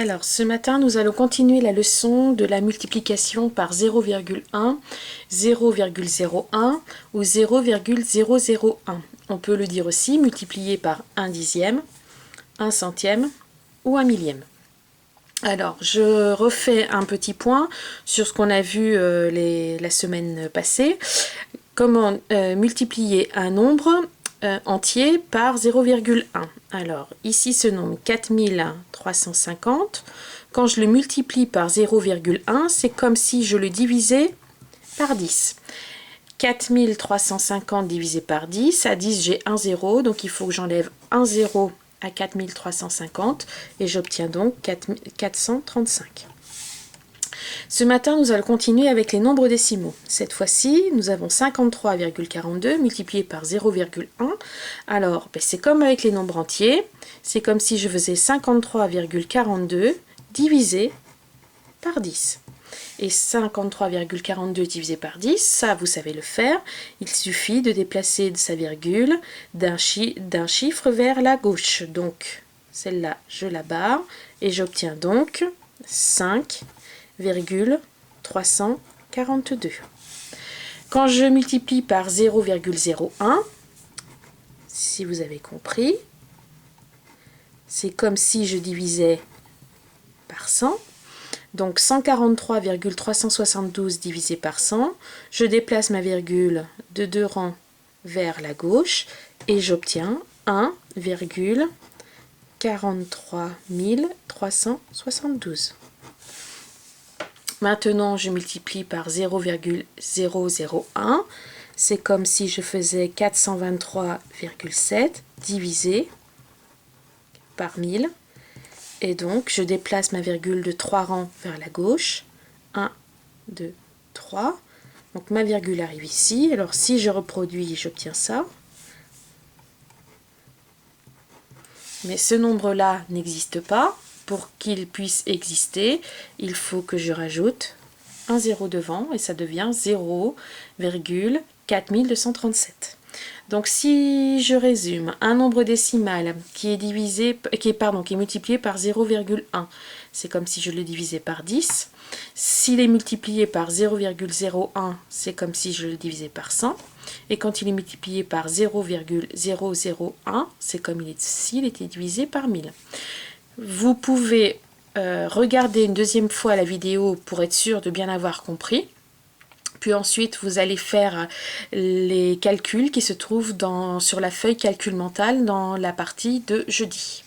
Alors, ce matin, nous allons continuer la leçon de la multiplication par 0,1, 0,01 ou 0,001. On peut le dire aussi multiplié par 1 dixième, 1 centième ou 1 millième. Alors, je refais un petit point sur ce qu'on a vu la semaine passée. Comment multiplier un nombre entier par 0,1. Alors, ici, ce nombre 4350. Quand je le multiplie par 0,1, c'est comme si je le divisais par 10. 4350 divisé par 10, à 10, j'ai un 0, donc il faut que j'enlève un 0 à 4350 et j'obtiens donc 435. Ce matin, nous allons continuer avec les nombres décimaux. Cette fois-ci, nous avons 53,42 multiplié par 0,1. Alors, c'est comme avec les nombres entiers. C'est comme si je faisais 53,42 divisé par 10. Et 53,42 divisé par 10, ça, vous savez le faire. Il suffit de déplacer sa virgule d'un chiffre vers la gauche. Donc, celle-là, je la barre et j'obtiens donc 5,342. Quand je multiplie par 0,01, si vous avez compris, c'est comme si je divisais par 100. Donc 143,372 divisé par 100, je déplace ma virgule de 2 rangs vers la gauche et j'obtiens 1,43 372. Maintenant, je multiplie par 0,001. C'est comme si je faisais 423,7 divisé par 1000. Et donc, je déplace ma virgule de 3 rangs vers la gauche. 1, 2, 3. Donc, ma virgule arrive ici. Alors, si je reproduis, j'obtiens ça. Mais ce nombre-là n'existe pas. Pour qu'il puisse exister, il faut que je rajoute un 0 devant et ça devient 0,4237. Donc si je résume, un nombre décimal qui est multiplié par 0,1, c'est comme si je le divisais par 10. S'il est multiplié par 0,01, c'est comme si je le divisais par 100. Et quand il est multiplié par 0,001, c'est comme s'il était divisé par 1000. Vous pouvez regarder une deuxième fois la vidéo pour être sûr de bien avoir compris. Puis ensuite, vous allez faire les calculs qui se trouvent sur la feuille calcul mental dans la partie de jeudi.